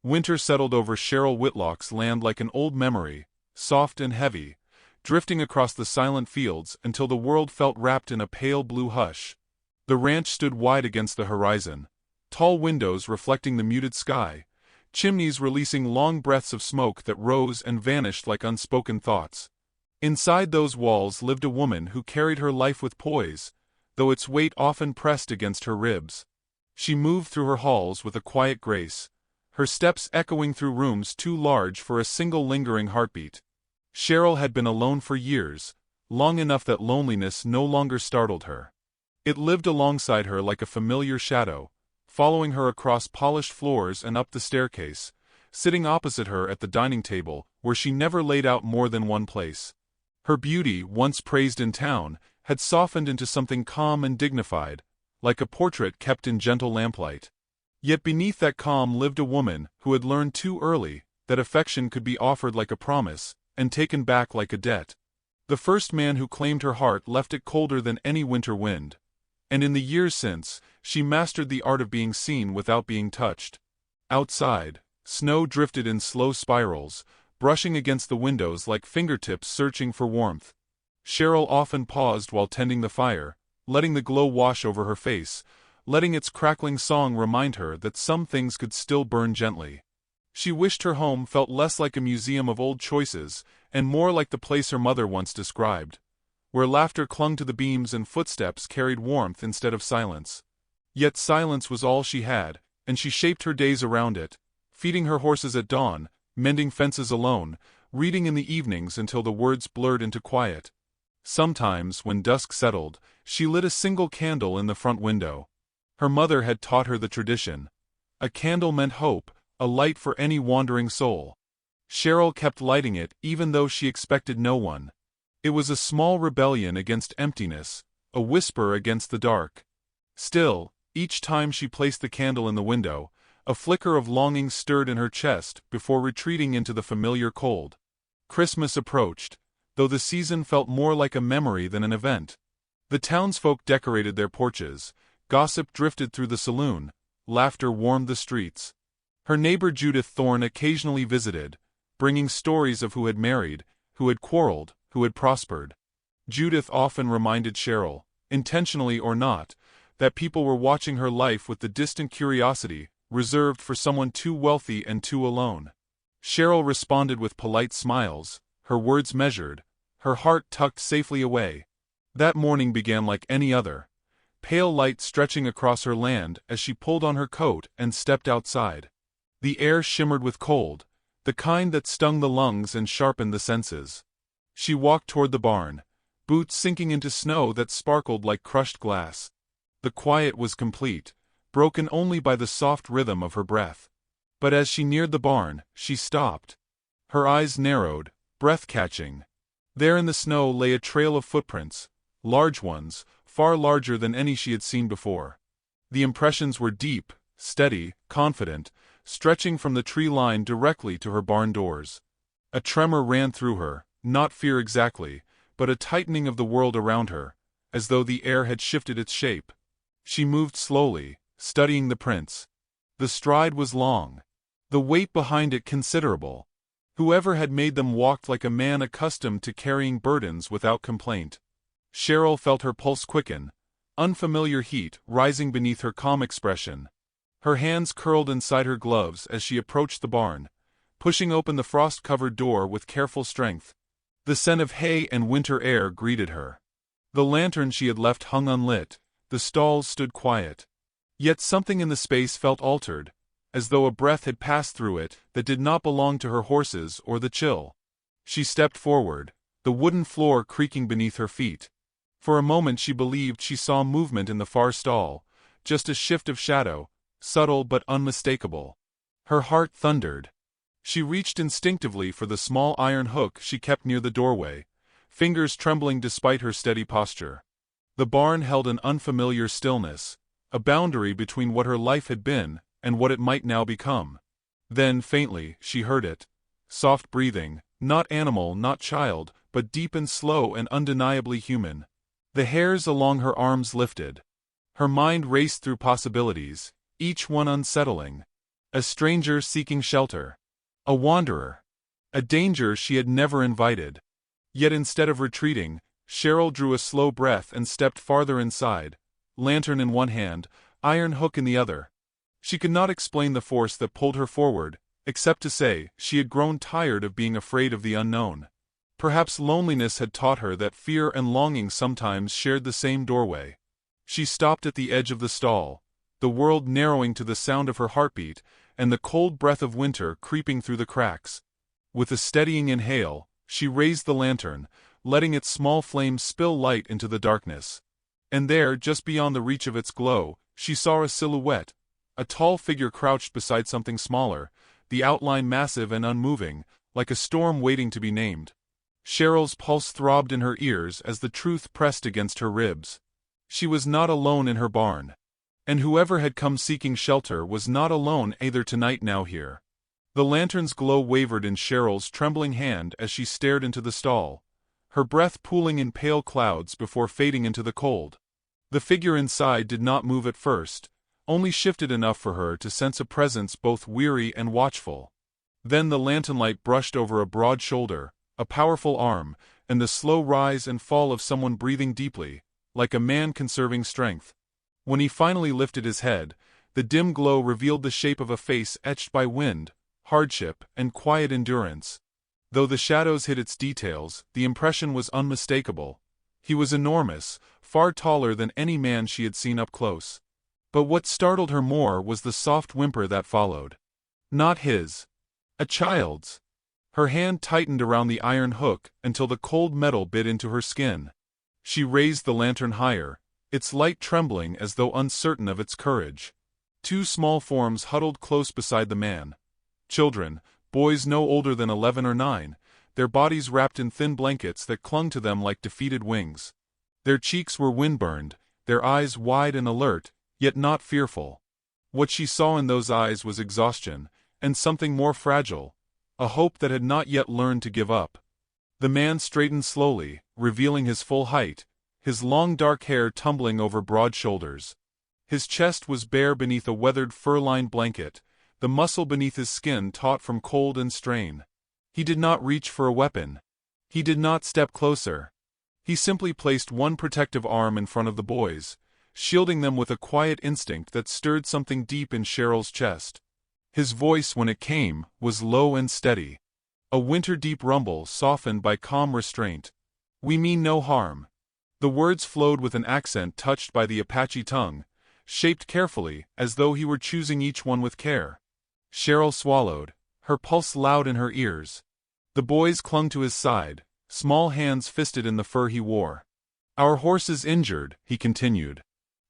Winter settled over Cheryl Whitlock's land like an old memory, soft and heavy, drifting across the silent fields until the world felt wrapped in a pale blue hush. The ranch stood wide against the horizon, tall windows reflecting the muted sky, chimneys releasing long breaths of smoke that rose and vanished like unspoken thoughts. Inside those walls lived a woman who carried her life with poise, though its weight often pressed against her ribs. She moved through her halls with a quiet grace, her steps echoing through rooms too large for a single lingering heartbeat. Cheryl had been alone for years, long enough that loneliness no longer startled her. It lived alongside her like a familiar shadow, following her across polished floors and up the staircase, sitting opposite her at the dining table, where she never laid out more than one place. Her beauty, once praised in town, had softened into something calm and dignified, like a portrait kept in gentle lamplight. Yet beneath that calm lived a woman who had learned too early that affection could be offered like a promise, and taken back like a debt. The first man who claimed her heart left it colder than any winter wind. And in the years since, she mastered the art of being seen without being touched. Outside, snow drifted in slow spirals, brushing against the windows like fingertips searching for warmth. Cheryl often paused while tending the fire, letting the glow wash over her face, letting its crackling song remind her that some things could still burn gently. She wished her home felt less like a museum of old choices, and more like the place her mother once described, where laughter clung to the beams and footsteps carried warmth instead of silence. Yet silence was all she had, and she shaped her days around it, feeding her horses at dawn, mending fences alone, reading in the evenings until the words blurred into quiet. Sometimes, when dusk settled, she lit a single candle in the front window. Her mother had taught her the tradition. A candle meant hope, a light for any wandering soul. Cheryl kept lighting it even though she expected no one. It was a small rebellion against emptiness, a whisper against the dark. Still, each time she placed the candle in the window, a flicker of longing stirred in her chest before retreating into the familiar cold. Christmas approached, though the season felt more like a memory than an event. The townsfolk decorated their porches, gossip drifted through the saloon, laughter warmed the streets. Her neighbor Judith Thorne occasionally visited, bringing stories of who had married, who had quarreled, who had prospered. Judith often reminded Cheryl, intentionally or not, that people were watching her life with the distant curiosity reserved for someone too wealthy and too alone. Cheryl responded with polite smiles, her words measured, her heart tucked safely away. That morning began like any other, pale light stretching across her land as she pulled on her coat and stepped outside. The air shimmered with cold, the kind that stung the lungs and sharpened the senses. She walked toward the barn, boots sinking into snow that sparkled like crushed glass. The quiet was complete, broken only by the soft rhythm of her breath. But as she neared the barn, she stopped. Her eyes narrowed, breath-catching. There in the snow lay a trail of footprints, large ones, far larger than any she had seen before. The impressions were deep, steady, confident, stretching from the tree line directly to her barn doors. A tremor ran through her, not fear exactly, but a tightening of the world around her, as though the air had shifted its shape. She moved slowly, studying the prints. The stride was long, the weight behind it considerable. Whoever had made them walked like a man accustomed to carrying burdens without complaint. Cheryl felt her pulse quicken, unfamiliar heat rising beneath her calm expression. Her hands curled inside her gloves as she approached the barn, pushing open the frost-covered door with careful strength. The scent of hay and winter air greeted her. The lantern she had left hung unlit, the stalls stood quiet. Yet something in the space felt altered, as though a breath had passed through it that did not belong to her horses or the chill. She stepped forward, the wooden floor creaking beneath her feet. For a moment she believed she saw movement in the far stall, just a shift of shadow, subtle but unmistakable. Her heart thundered. She reached instinctively for the small iron hook she kept near the doorway, fingers trembling despite her steady posture. The barn held an unfamiliar stillness, a boundary between what her life had been and what it might now become. Then, faintly, she heard it. Soft breathing, not animal, not child, but deep and slow and undeniably human. The hairs along her arms lifted. Her mind raced through possibilities, each one unsettling. A stranger seeking shelter. A wanderer. A danger she had never invited. Yet instead of retreating, Cheryl drew a slow breath and stepped farther inside, lantern in one hand, iron hook in the other. She could not explain the force that pulled her forward, except to say she had grown tired of being afraid of the unknown. Perhaps loneliness had taught her that fear and longing sometimes shared the same doorway. She stopped at the edge of the stall, the world narrowing to the sound of her heartbeat and the cold breath of winter creeping through the cracks. With a steadying inhale, she raised the lantern, letting its small flame spill light into the darkness. And there, just beyond the reach of its glow, she saw a silhouette, a tall figure crouched beside something smaller, the outline massive and unmoving, like a storm waiting to be named. Cheryl's pulse throbbed in her ears as the truth pressed against her ribs. She was not alone in her barn. And whoever had come seeking shelter was not alone either tonight now here. The lantern's glow wavered in Cheryl's trembling hand as she stared into the stall, her breath pooling in pale clouds before fading into the cold. The figure inside did not move at first, only shifted enough for her to sense a presence both weary and watchful. Then the lanternlight brushed over a broad shoulder, a powerful arm, and the slow rise and fall of someone breathing deeply, like a man conserving strength. When he finally lifted his head, the dim glow revealed the shape of a face etched by wind, hardship, and quiet endurance. Though the shadows hid its details, the impression was unmistakable. He was enormous, far taller than any man she had seen up close. But what startled her more was the soft whimper that followed. Not his. A child's. Her hand tightened around the iron hook until the cold metal bit into her skin. She raised the lantern higher, its light trembling as though uncertain of its courage. Two small forms huddled close beside the man. Children, boys no older than 11 or 9, their bodies wrapped in thin blankets that clung to them like defeated wings. Their cheeks were wind-burned, their eyes wide and alert, yet not fearful. What she saw in those eyes was exhaustion, and something more fragile, a hope that had not yet learned to give up. The man straightened slowly, revealing his full height, his long dark hair tumbling over broad shoulders. His chest was bare beneath a weathered fur-lined blanket, the muscle beneath his skin taut from cold and strain. He did not reach for a weapon. He did not step closer. He simply placed one protective arm in front of the boys, shielding them with a quiet instinct that stirred something deep in Cheryl's chest. His voice, when it came, was low and steady. A winter-deep rumble softened by calm restraint. "We mean no harm." The words flowed with an accent touched by the Apache tongue, shaped carefully as though he were choosing each one with care. Cheryl swallowed, her pulse loud in her ears. The boys clung to his side, small hands fisted in the fur he wore. "Our horse is injured," he continued.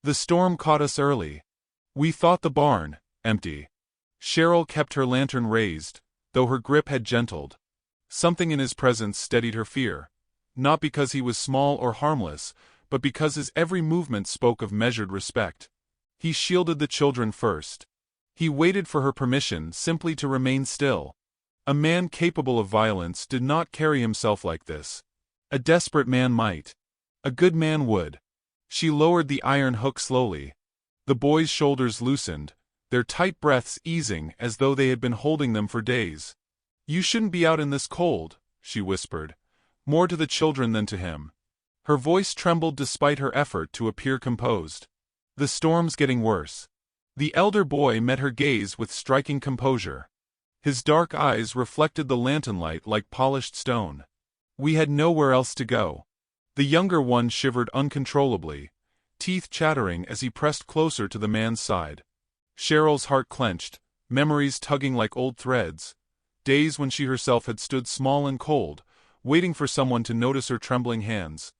"The storm caught us early. We thought the barn empty." Cheryl kept her lantern raised, though her grip had gentled. Something in his presence steadied her fear, not because he was small or harmless, but because his every movement spoke of measured respect. He shielded the children first. He waited for her permission simply to remain still. A man capable of violence did not carry himself like this. A desperate man might. A good man would. She lowered the iron hook slowly. The boys' shoulders loosened, their tight breaths easing as though they had been holding them for days. "You shouldn't be out in this cold," she whispered, more to the children than to him. Her voice trembled despite her effort to appear composed. "The storm's getting worse." The elder boy met her gaze with striking composure. His dark eyes reflected the lanternlight like polished stone. "We had nowhere else to go." The younger one shivered uncontrollably, teeth chattering as he pressed closer to the man's side. Cheryl's heart clenched, memories tugging like old threads. Days when she herself had stood small and cold, waiting for someone to notice her trembling hands.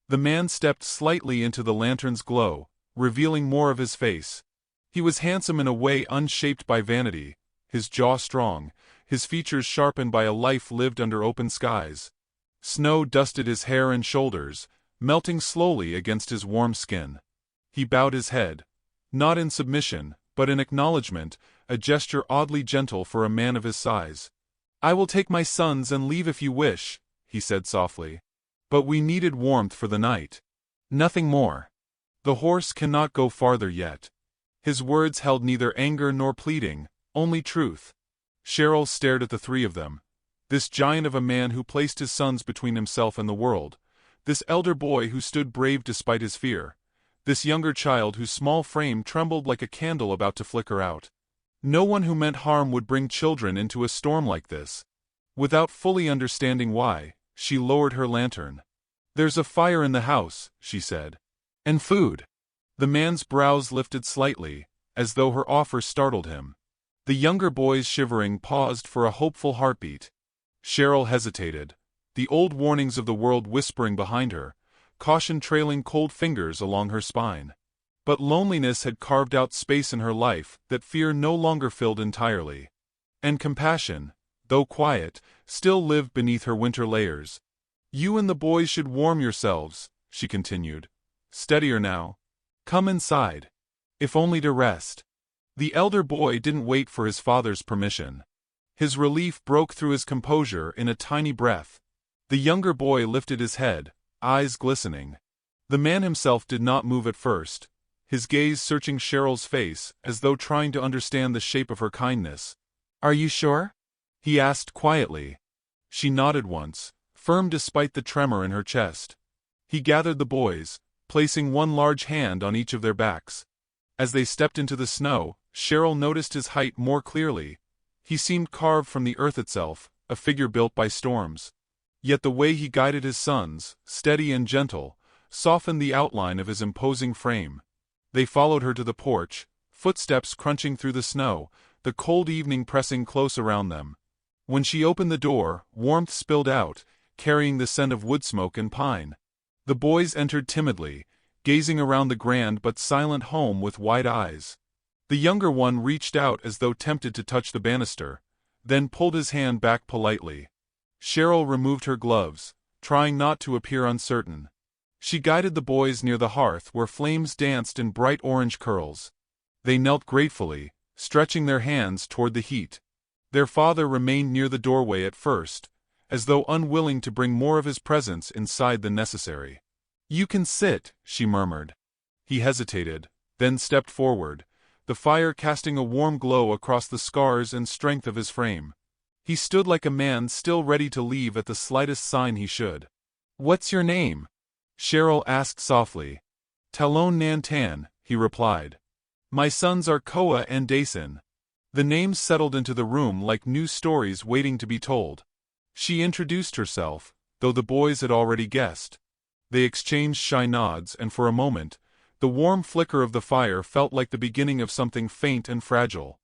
The man stepped slightly into the lantern's glow, revealing more of his face. He was handsome in a way unshaped by vanity, his jaw strong, his features sharpened by a life lived under open skies. Snow dusted his hair and shoulders, melting slowly against his warm skin. He bowed his head, not in submission, but in acknowledgement, a gesture oddly gentle for a man of his size. "I will take my sons and leave if you wish," he said softly. "But we needed warmth for the night. Nothing more. The horse cannot go farther yet." His words held neither anger nor pleading, only truth. Cheryl stared at the three of them. This giant of a man who placed his sons between himself and the world. This elder boy who stood brave despite his fear. This younger child whose small frame trembled like a candle about to flicker out. No one who meant harm would bring children into a storm like this. Without fully understanding why, she lowered her lantern. "There's a fire in the house," she said. "And food." The man's brows lifted slightly, as though her offer startled him. The younger boy's shivering paused for a hopeful heartbeat. Cheryl hesitated, the old warnings of the world whispering behind her, caution trailing cold fingers along her spine. But loneliness had carved out space in her life that fear no longer filled entirely. And compassion, though quiet, still lived beneath her winter layers. "You and the boys should warm yourselves," she continued. "Steadier now. Come inside. If only to rest." The elder boy didn't wait for his father's permission. His relief broke through his composure in a tiny breath. The younger boy lifted his head, eyes glistening. The man himself did not move at first, his gaze searching Cheryl's face as though trying to understand the shape of her kindness. "Are you sure?" he asked quietly. She nodded once, firm despite the tremor in her chest. He gathered the boys, placing one large hand on each of their backs. As they stepped into the snow, Cheryl noticed his height more clearly. He seemed carved from the earth itself, a figure built by storms. Yet the way he guided his sons, steady and gentle, softened the outline of his imposing frame. They followed her to the porch, footsteps crunching through the snow, the cold evening pressing close around them. When she opened the door, warmth spilled out, carrying the scent of wood smoke and pine. The boys entered timidly, gazing around the grand but silent home with wide eyes. The younger one reached out as though tempted to touch the banister, then pulled his hand back politely. Cheryl removed her gloves, trying not to appear uncertain. She guided the boys near the hearth where flames danced in bright orange curls. They knelt gratefully, stretching their hands toward the heat. Their father remained near the doorway at first, as though unwilling to bring more of his presence inside than necessary. "You can sit," she murmured. He hesitated, then stepped forward, the fire casting a warm glow across the scars and strength of his frame. He stood like a man still ready to leave at the slightest sign he should. "What's your name?" Cheryl asked softly. "Talon Nantan," he replied. "My sons are Koa and Dason." The names settled into the room like new stories waiting to be told. She introduced herself, though the boys had already guessed. They exchanged shy nods, and for a moment, the warm flicker of the fire felt like the beginning of something faint and fragile.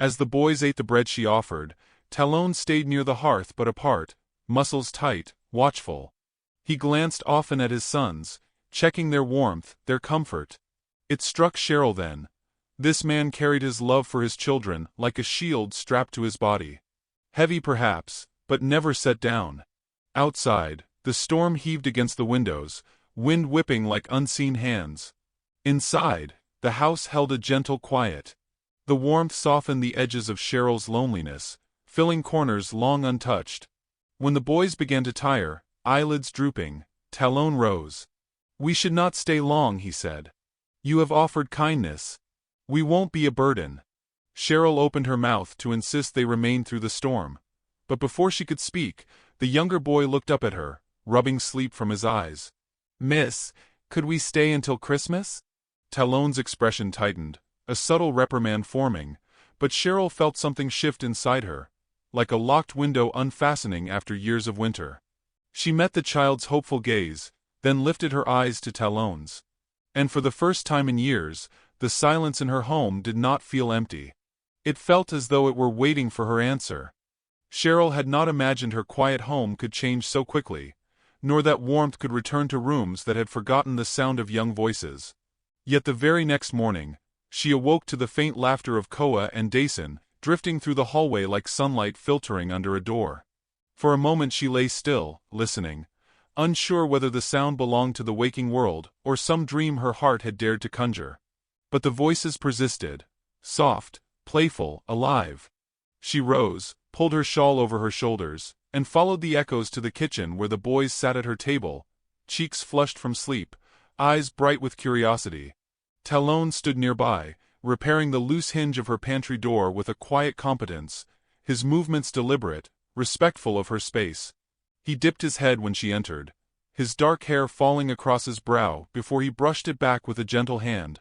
As the boys ate the bread she offered, Talon stayed near the hearth but apart, muscles tight, watchful. He glanced often at his sons, checking their warmth, their comfort. It struck Cheryl then. This man carried his love for his children like a shield strapped to his body. Heavy perhaps, but never set down. Outside, the storm heaved against the windows, wind whipping like unseen hands. Inside, the house held a gentle quiet. The warmth softened the edges of Cheryl's loneliness, filling corners long untouched. When the boys began to tire, eyelids drooping, Talon rose. "We should not stay long," he said. "You have offered kindness. We won't be a burden." Cheryl opened her mouth to insist they remain through the storm. But before she could speak, the younger boy looked up at her, rubbing sleep from his eyes. "Miss, could we stay until Christmas?" Talon's expression tightened, a subtle reprimand forming, but Cheryl felt something shift inside her, like a locked window unfastening after years of winter. She met the child's hopeful gaze, then lifted her eyes to Talon's. And for the first time in years, the silence in her home did not feel empty. It felt as though it were waiting for her answer. Cheryl had not imagined her quiet home could change so quickly, nor that warmth could return to rooms that had forgotten the sound of young voices. Yet the very next morning, she awoke to the faint laughter of Koa and Dason, drifting through the hallway like sunlight filtering under a door. For a moment she lay still, listening, unsure whether the sound belonged to the waking world or some dream her heart had dared to conjure. But the voices persisted, soft, playful, alive. She rose, pulled her shawl over her shoulders, and followed the echoes to the kitchen where the boys sat at her table, cheeks flushed from sleep, eyes bright with curiosity. Talon stood nearby, repairing the loose hinge of her pantry door with a quiet competence, his movements deliberate, respectful of her space. He dipped his head when she entered, his dark hair falling across his brow before he brushed it back with a gentle hand.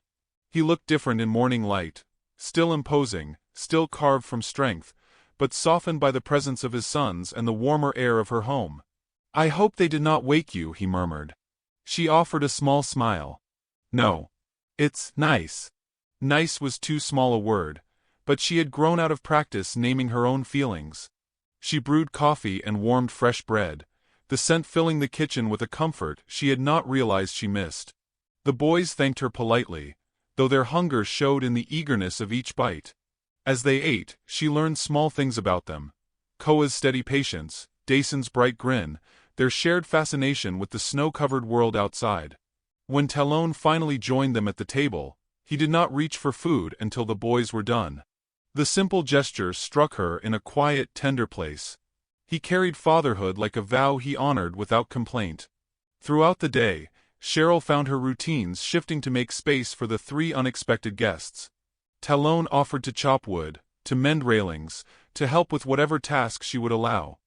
He looked different in morning light, still imposing, still carved from strength, but softened by the presence of his sons and the warmer air of her home. "I hope they did not wake you," he murmured. She offered a small smile. "No. It's nice." Nice was too small a word, but she had grown out of practice naming her own feelings. She brewed coffee and warmed fresh bread, the scent filling the kitchen with a comfort she had not realized she missed. The boys thanked her politely, though their hunger showed in the eagerness of each bite. As they ate, she learned small things about them: Koa's steady patience, Dason's bright grin, their shared fascination with the snow-covered world outside. When Talon finally joined them at the table, he did not reach for food until the boys were done. The simple gesture struck her in a quiet, tender place. He carried fatherhood like a vow he honored without complaint. Throughout the day, Cheryl found her routines shifting to make space for the three unexpected guests. Talon offered to chop wood, to mend railings, to help with whatever task she would allow.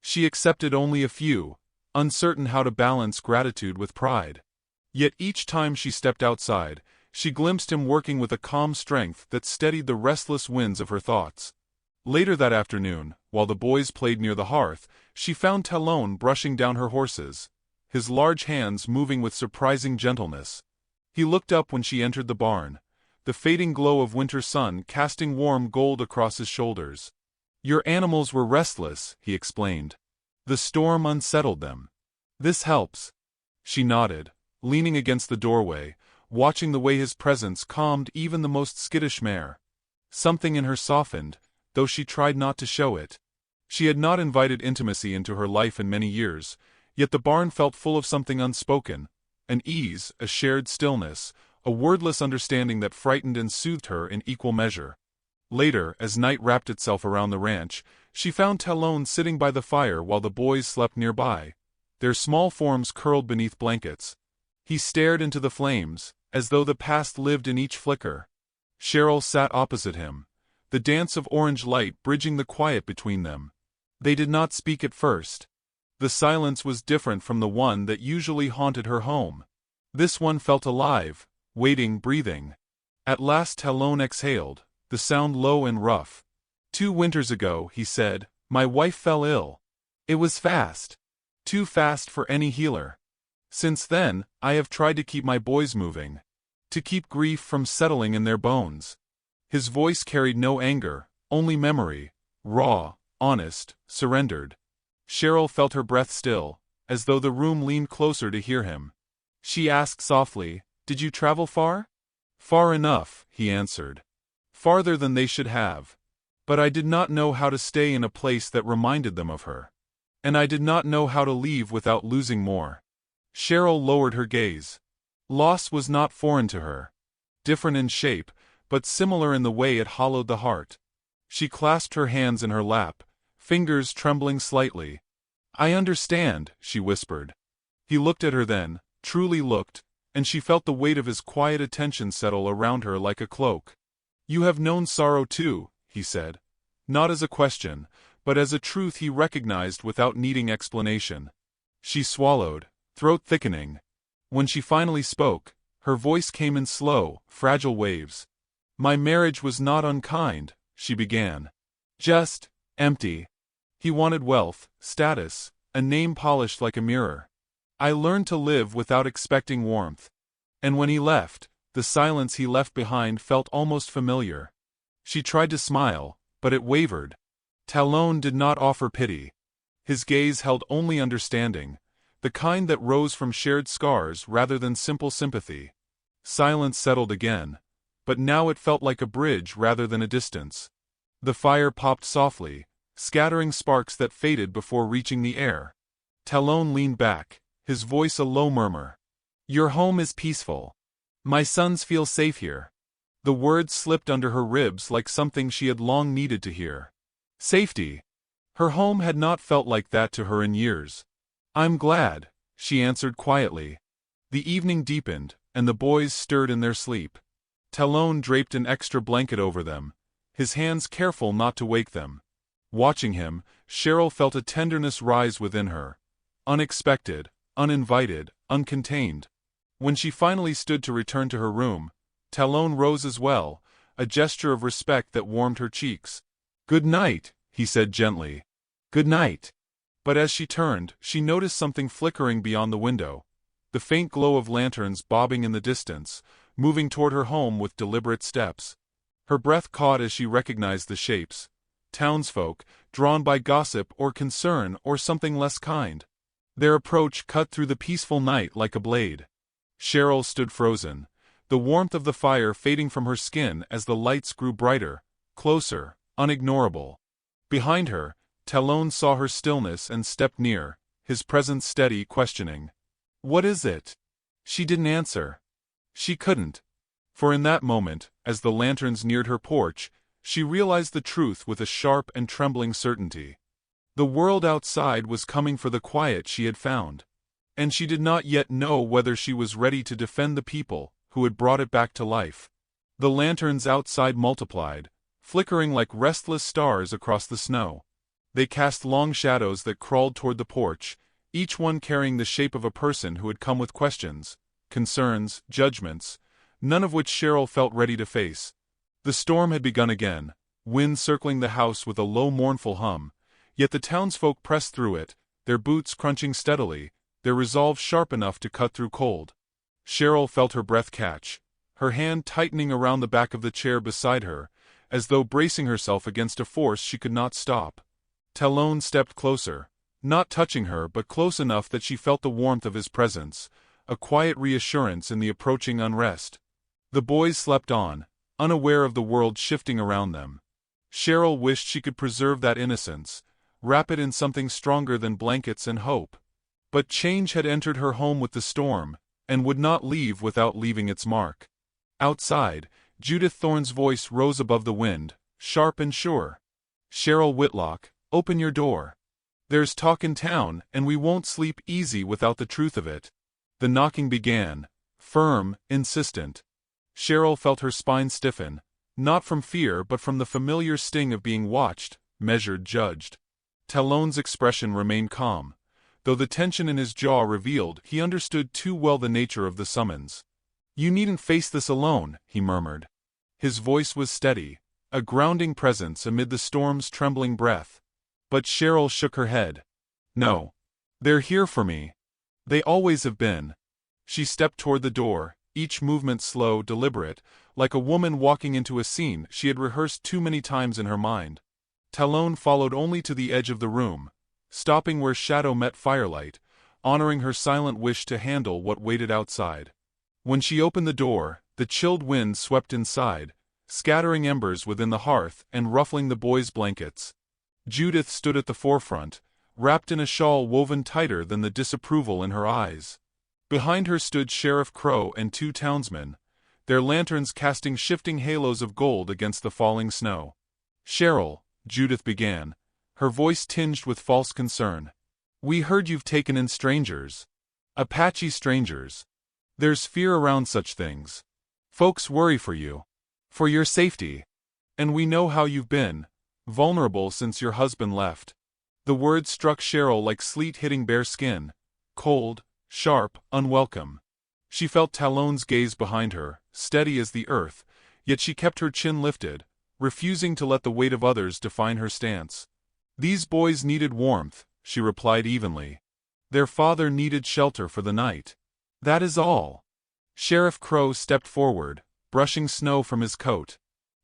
She accepted only a few, uncertain how to balance gratitude with pride. Yet each time she stepped outside, she glimpsed him working with a calm strength that steadied the restless winds of her thoughts. Later that afternoon, while the boys played near the hearth, she found Talon brushing down her horses, his large hands moving with surprising gentleness. He looked up when she entered the barn, the fading glow of winter sun casting warm gold across his shoulders. "Your animals were restless," he explained. "The storm unsettled them. This helps." She nodded, leaning against the doorway, watching the way his presence calmed even the most skittish mare. Something in her softened, though she tried not to show it. She had not invited intimacy into her life in many years, yet the barn felt full of something unspoken, an ease, a shared stillness, a wordless understanding that frightened and soothed her in equal measure. Later, as night wrapped itself around the ranch, she found Talon sitting by the fire while the boys slept nearby, their small forms curled beneath blankets. He stared into the flames, as though the past lived in each flicker. Cheryl sat opposite him, the dance of orange light bridging the quiet between them. They did not speak at first. The silence was different from the one that usually haunted her home. This one felt alive, waiting, breathing. At last Talon exhaled, the sound low and rough. "2 winters ago," he said, "my wife fell ill. It was fast. Too fast for any healer. Since then, I have tried to keep my boys moving. To keep grief from settling in their bones." His voice carried no anger, only memory, raw, honest, surrendered. Cheryl felt her breath still, as though the room leaned closer to hear him. She asked softly, "Did you travel far?" "Far enough," he answered. "Farther than they should have. But I did not know how to stay in a place that reminded them of her. And I did not know how to leave without losing more." Cheryl lowered her gaze. Loss was not foreign to her. Different in shape, but similar in the way it hollowed the heart. She clasped her hands in her lap, fingers trembling slightly. "I understand," she whispered. He looked at her then, truly looked, and she felt the weight of his quiet attention settle around her like a cloak. "You have known sorrow too," he said. Not as a question, but as a truth he recognized without needing explanation. She swallowed, throat thickening. When she finally spoke, her voice came in slow, fragile waves. "My marriage was not unkind," she began. "Just empty." He wanted wealth, status, a name polished like a mirror. "I learned to live without expecting warmth." And when he left, the silence he left behind felt almost familiar. She tried to smile, but it wavered. Talon did not offer pity. His gaze held only understanding, the kind that rose from shared scars rather than simple sympathy. Silence settled again, but now it felt like a bridge rather than a distance. The fire popped softly, scattering sparks that faded before reaching the air. Talon leaned back, his voice a low murmur. "Your home is peaceful. My sons feel safe here." The words slipped under her ribs like something she had long needed to hear. Safety. Her home had not felt like that to her in years. "I'm glad," she answered quietly. The evening deepened, and the boys stirred in their sleep. Talon draped an extra blanket over them, his hands careful not to wake them. Watching him, Cheryl felt a tenderness rise within her. Unexpected, uninvited, uncontained. When she finally stood to return to her room, Talon rose as well, a gesture of respect that warmed her cheeks. "Good night," he said gently. "Good night." But as she turned, she noticed something flickering beyond the window. The faint glow of lanterns bobbing in the distance, moving toward her home with deliberate steps. Her breath caught as she recognized the shapes. Townsfolk, drawn by gossip or concern or something less kind. Their approach cut through the peaceful night like a blade. Cheryl stood frozen, the warmth of the fire fading from her skin as the lights grew brighter, closer, unignorable. Behind her, Talon saw her stillness and stepped near, his presence steady, questioning. "What is it?" She didn't answer. She couldn't. For in that moment, as the lanterns neared her porch, she realized the truth with a sharp and trembling certainty. The world outside was coming for the quiet she had found. And she did not yet know whether she was ready to defend the people who had brought it back to life. The lanterns outside multiplied, flickering like restless stars across the snow. They cast long shadows that crawled toward the porch, each one carrying the shape of a person who had come with questions, concerns, judgments, none of which Cheryl felt ready to face. The storm had begun again, wind circling the house with a low mournful hum, yet the townsfolk pressed through it, their boots crunching steadily, their resolve sharp enough to cut through cold. Cheryl felt her breath catch, her hand tightening around the back of the chair beside her, as though bracing herself against a force she could not stop. Talon stepped closer, not touching her but close enough that she felt the warmth of his presence, a quiet reassurance in the approaching unrest. The boys slept on, unaware of the world shifting around them. Cheryl wished she could preserve that innocence, wrap it in something stronger than blankets and hope. But change had entered her home with the storm, and would not leave without leaving its mark. Outside, Judith Thorne's voice rose above the wind, sharp and sure. "Cheryl Whitlock, open your door. There's talk in town, and we won't sleep easy without the truth of it." The knocking began, firm, insistent. Cheryl felt her spine stiffen, not from fear but from the familiar sting of being watched, measured, judged. Talon's expression remained calm, though the tension in his jaw revealed he understood too well the nature of the summons. "You needn't face this alone," he murmured. His voice was steady, a grounding presence amid the storm's trembling breath. But Cheryl shook her head. "No. They're here for me. They always have been." She stepped toward the door, each movement slow, deliberate, like a woman walking into a scene she had rehearsed too many times in her mind. Talon followed only to the edge of the room, stopping where shadow met firelight, honoring her silent wish to handle what waited outside. When she opened the door, the chilled wind swept inside, scattering embers within the hearth and ruffling the boys' blankets. Judith stood at the forefront, wrapped in a shawl woven tighter than the disapproval in her eyes. Behind her stood Sheriff Crow and two townsmen, their lanterns casting shifting halos of gold against the falling snow. "Cheryl," Judith began, her voice tinged with false concern. "We heard you've taken in strangers. Apache strangers. There's fear around such things. Folks worry for you. For your safety. And we know how you've been, vulnerable since your husband left." The words struck Cheryl like sleet hitting bare skin, cold, sharp, unwelcome. She felt Talon's gaze behind her, steady as the earth, yet she kept her chin lifted, refusing to let the weight of others define her stance. "These boys needed warmth," she replied evenly. "Their father needed shelter for the night. That is all." Sheriff Crow stepped forward, brushing snow from his coat.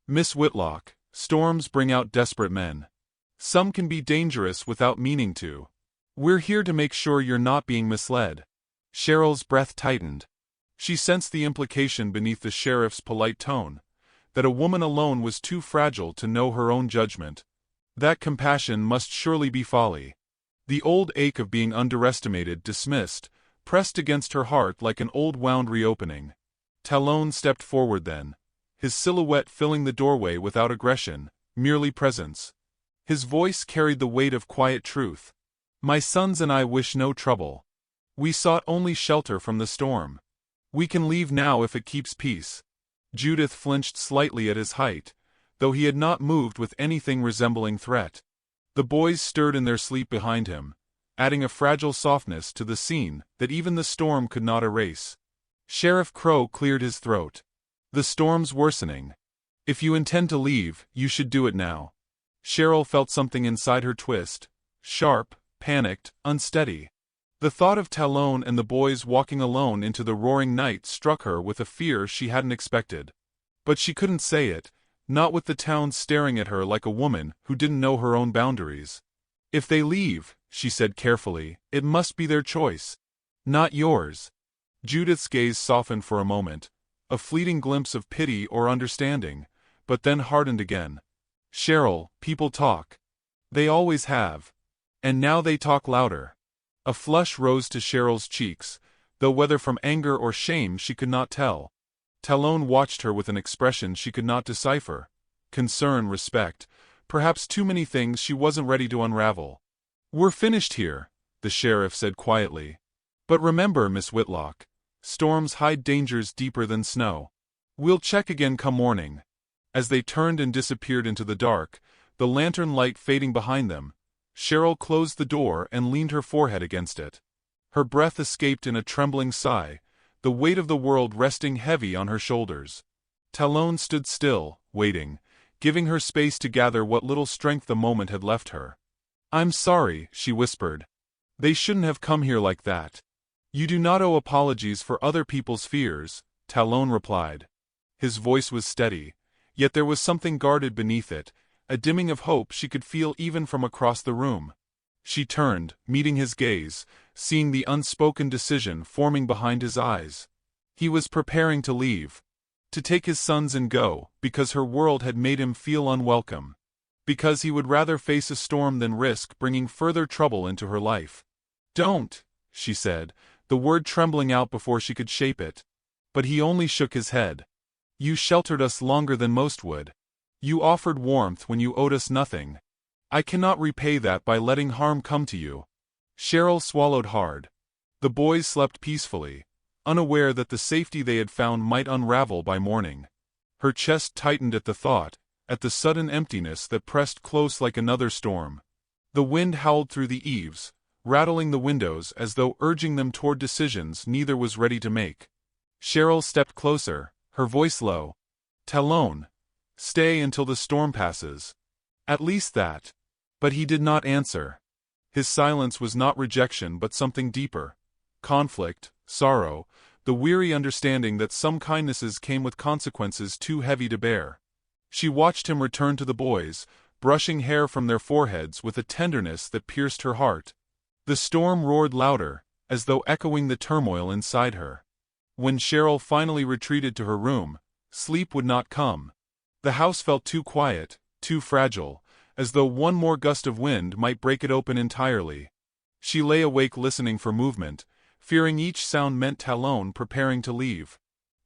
"Miss Whitlock, storms bring out desperate men. Some can be dangerous without meaning to. We're here to make sure you're not being misled." Cheryl's breath tightened. She sensed the implication beneath the sheriff's polite tone, that a woman alone was too fragile to know her own judgment. That compassion must surely be folly. The old ache of being underestimated, dismissed, pressed against her heart like an old wound reopening. Talon stepped forward then, his silhouette filling the doorway without aggression, merely presence. His voice carried the weight of quiet truth. "My sons and I wish no trouble. We sought only shelter from the storm. We can leave now if it keeps peace." Judith flinched slightly at his height, though he had not moved with anything resembling threat. The boys stirred in their sleep behind him, adding a fragile softness to the scene that even the storm could not erase. Sheriff Crow cleared his throat. The storm's worsening. If you intend to leave, you should do it now. Cheryl felt something inside her twist, sharp, panicked, unsteady. The thought of Talon and the boys walking alone into the roaring night struck her with a fear she hadn't expected. But she couldn't say it, not with the town staring at her like a woman who didn't know her own boundaries. If they leave, she said carefully, it must be their choice, not yours. Judith's gaze softened for a moment, a fleeting glimpse of pity or understanding, but then hardened again. Cheryl, people talk. They always have. And now they talk louder. A flush rose to Cheryl's cheeks, though whether from anger or shame she could not tell. Talon watched her with an expression she could not decipher. Concern, respect, perhaps too many things she wasn't ready to unravel. We're finished here, the sheriff said quietly. But remember, Miss Whitlock, storms hide dangers deeper than snow. We'll check again come morning. As they turned and disappeared into the dark, the lantern light fading behind them, Cheryl closed the door and leaned her forehead against it. Her breath escaped in a trembling sigh, the weight of the world resting heavy on her shoulders. Talon stood still, waiting, giving her space to gather what little strength the moment had left her. I'm sorry, she whispered. They shouldn't have come here like that. You do not owe apologies for other people's fears, Talon replied. His voice was steady, yet there was something guarded beneath it, a dimming of hope she could feel even from across the room. She turned, meeting his gaze, seeing the unspoken decision forming behind his eyes. He was preparing to leave. To take his sons and go, because her world had made him feel unwelcome. Because he would rather face a storm than risk bringing further trouble into her life. Don't, she said, the word trembling out before she could shape it. But he only shook his head. You sheltered us longer than most would. You offered warmth when you owed us nothing. I cannot repay that by letting harm come to you. Cheryl swallowed hard. The boys slept peacefully, unaware that the safety they had found might unravel by morning. Her chest tightened at the thought, at the sudden emptiness that pressed close like another storm. The wind howled through the eaves, rattling the windows as though urging them toward decisions neither was ready to make. Cheryl stepped closer, her voice low. Talon, stay until the storm passes. At least that. But he did not answer. His silence was not rejection but something deeper. Conflict, sorrow, the weary understanding that some kindnesses came with consequences too heavy to bear. She watched him return to the boys, brushing hair from their foreheads with a tenderness that pierced her heart. The storm roared louder, as though echoing the turmoil inside her. When Cheryl finally retreated to her room, sleep would not come. The house felt too quiet, too fragile, as though one more gust of wind might break it open entirely. She lay awake listening for movement, fearing each sound meant Talon preparing to leave.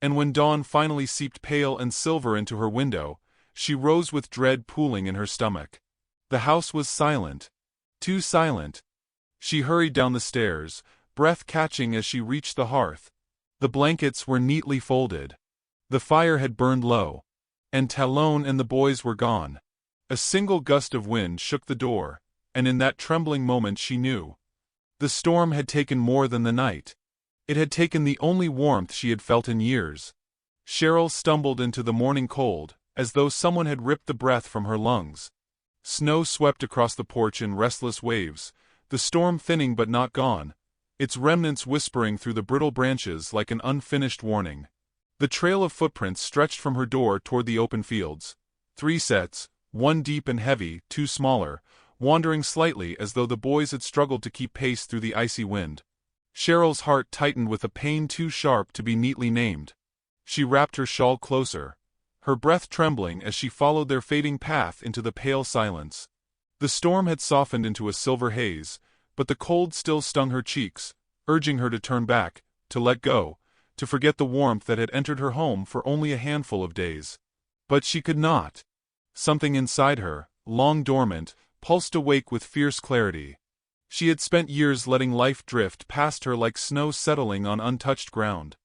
And when dawn finally seeped pale and silver into her window, she rose with dread pooling in her stomach. The house was silent. Too silent. She hurried down the stairs, breath catching as she reached the hearth. The blankets were neatly folded. The fire had burned low. And Talon and the boys were gone. A single gust of wind shook the door, and in that trembling moment she knew. The storm had taken more than the night. It had taken the only warmth she had felt in years. Cheryl stumbled into the morning cold, as though someone had ripped the breath from her lungs. Snow swept across the porch in restless waves, the storm thinning but not gone, its remnants whispering through the brittle branches like an unfinished warning. The trail of footprints stretched from her door toward the open fields. 3 sets, one deep and heavy, 2 smaller, wandering slightly as though the boys had struggled to keep pace through the icy wind. Cheryl's heart tightened with a pain too sharp to be neatly named. She wrapped her shawl closer, her breath trembling as she followed their fading path into the pale silence. The storm had softened into a silver haze, but the cold still stung her cheeks, urging her to turn back, to let go, to forget the warmth that had entered her home for only a handful of days. But she could not. Something inside her, long dormant, pulsed awake with fierce clarity. She had spent years letting life drift past her like snow settling on untouched ground.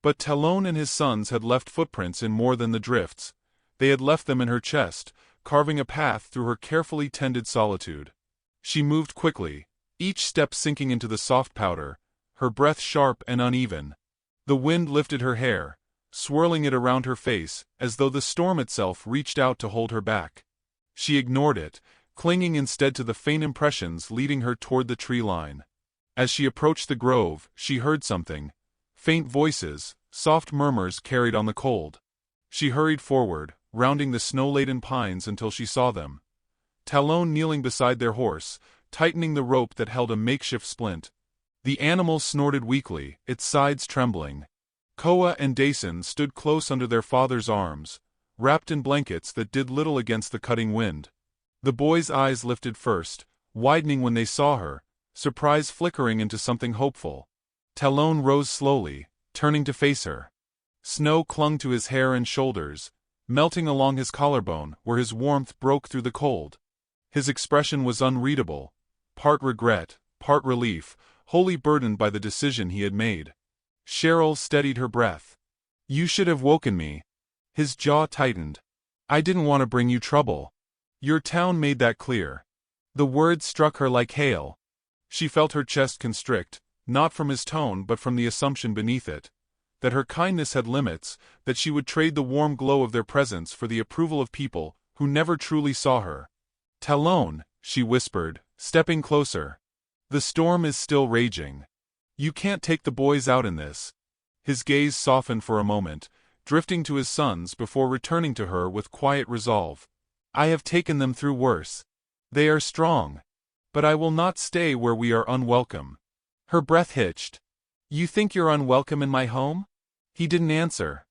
But Talon and his sons had left footprints in more than the drifts. They had left them in her chest, carving a path through her carefully tended solitude. She moved quickly, each step sinking into the soft powder, her breath sharp and uneven. The wind lifted her hair, swirling it around her face, as though the storm itself reached out to hold her back. She ignored it, clinging instead to the faint impressions leading her toward the tree line. As she approached the grove, she heard something. Faint voices, soft murmurs carried on the cold. She hurried forward, rounding the snow-laden pines until she saw them. Talon kneeling beside their horse, tightening the rope that held a makeshift splint. The animal snorted weakly, its sides trembling. Koa and Dason stood close under their father's arms, wrapped in blankets that did little against the cutting wind. The boys' eyes lifted first, widening when they saw her, surprise flickering into something hopeful. Talon rose slowly, turning to face her. Snow clung to his hair and shoulders, melting along his collarbone where his warmth broke through the cold. His expression was unreadable, part regret, part relief, wholly burdened by the decision he had made. Cheryl steadied her breath. "You should have woken me." His jaw tightened. "I didn't want to bring you trouble. Your town made that clear." The words struck her like hail. She felt her chest constrict, not from his tone but from the assumption beneath it, that her kindness had limits, that she would trade the warm glow of their presence for the approval of people who never truly saw her. "Talon," she whispered, stepping closer. "The storm is still raging. You can't take the boys out in this." His gaze softened for a moment, drifting to his sons before returning to her with quiet resolve. "I have taken them through worse. They are strong. But I will not stay where we are unwelcome." Her breath hitched. "You think you're unwelcome in my home?" He didn't answer.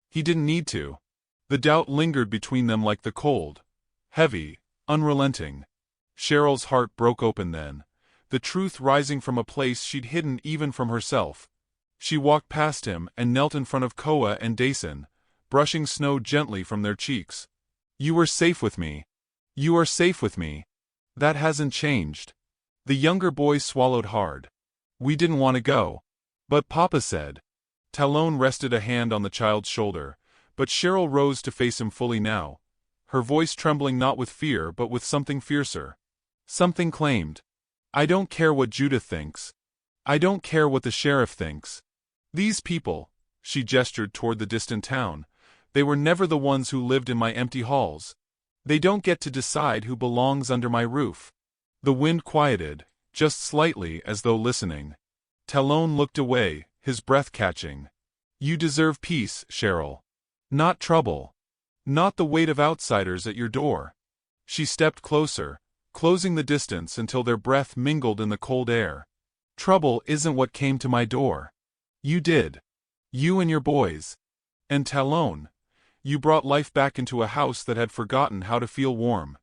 He didn't need to. The doubt lingered between them like the cold. Heavy, unrelenting. Cheryl's heart broke open then, the truth rising from a place she'd hidden even from herself. She walked past him and knelt in front of Koa and Dason, brushing snow gently from their cheeks. "You were safe with me. You are safe with me. That hasn't changed." The younger boy swallowed hard. "We didn't want to go. But Papa said." Talon rested a hand on the child's shoulder, but Cheryl rose to face him fully now, her voice trembling not with fear but with something fiercer. Something claimed. "I don't care what Judith thinks. I don't care what the sheriff thinks. These people," she gestured toward the distant town, "they were never the ones who lived in my empty halls. They don't get to decide who belongs under my roof." The wind quieted, just slightly as though listening. Talon looked away, his breath catching. "You deserve peace, Cheryl. Not trouble. Not the weight of outsiders at your door." She stepped closer, closing the distance until their breath mingled in the cold air. "Trouble isn't what came to my door. You did. You and your boys. And Talon, you brought life back into a house that had forgotten how to feel warm."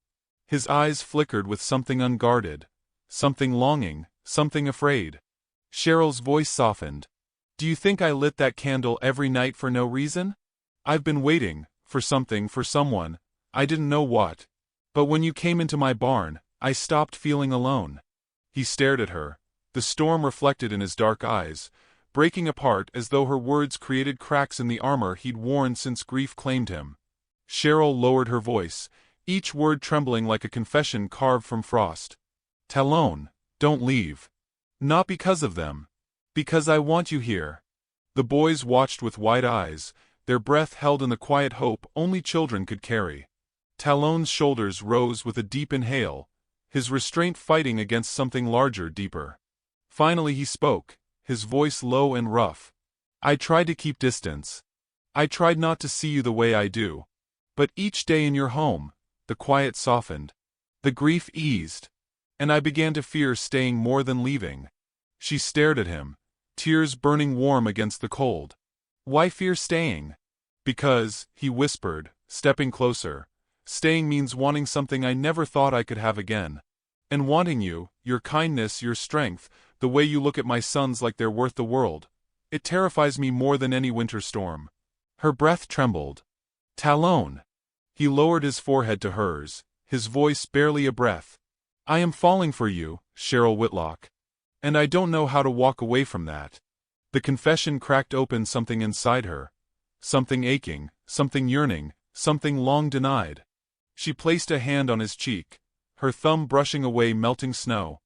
His eyes flickered with something unguarded, something longing, something afraid. Cheryl's voice softened. "Do you think I lit that candle every night for no reason? I've been waiting, for something, for someone, I didn't know what. But when you came into my barn, I stopped feeling alone." He stared at her, the storm reflected in his dark eyes, breaking apart as though her words created cracks in the armor he'd worn since grief claimed him. Cheryl lowered her voice, each word trembling like a confession carved from frost. "Talon, don't leave. Not because of them. Because I want you here." The boys watched with wide eyes, their breath held in the quiet hope only children could carry. Talon's shoulders rose with a deep inhale, his restraint fighting against something larger, deeper. Finally he spoke, his voice low and rough. "I tried to keep distance. I tried not to see you the way I do. But each day in your home, the quiet softened. The grief eased. And I began to fear staying more than leaving." She stared at him, tears burning warm against the cold. "Why fear staying?" "Because," he whispered, stepping closer, "staying means wanting something I never thought I could have again. And wanting you, your kindness, your strength, the way you look at my sons like they're worth the world. It terrifies me more than any winter storm." Her breath trembled. "Talon." He lowered his forehead to hers, his voice barely a breath. "I am falling for you, Cheryl Whitlock. And I don't know how to walk away from that." The confession cracked open something inside her. Something aching, something yearning, something long denied. She placed a hand on his cheek, her thumb brushing away melting snow.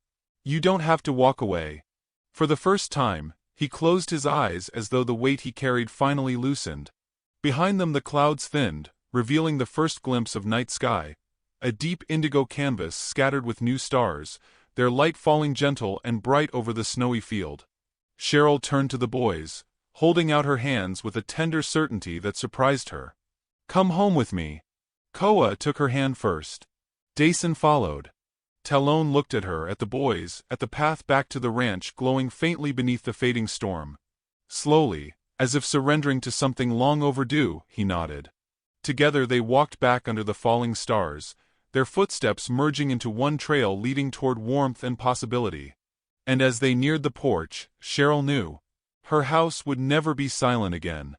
"You don't have to walk away." For the first time, he closed his eyes as though the weight he carried finally loosened. Behind them the clouds thinned, revealing the first glimpse of night sky, a deep indigo canvas scattered with new stars, their light falling gentle and bright over the snowy field. Cheryl turned to the boys, holding out her hands with a tender certainty that surprised her. "Come home with me." Koa took her hand first. Dason followed. Talon looked at her, at the boys, at the path back to the ranch glowing faintly beneath the fading storm. Slowly, as if surrendering to something long overdue, he nodded. Together they walked back under the falling stars, their footsteps merging into one trail leading toward warmth and possibility. And as they neared the porch, Cheryl knew. Her house would never be silent again.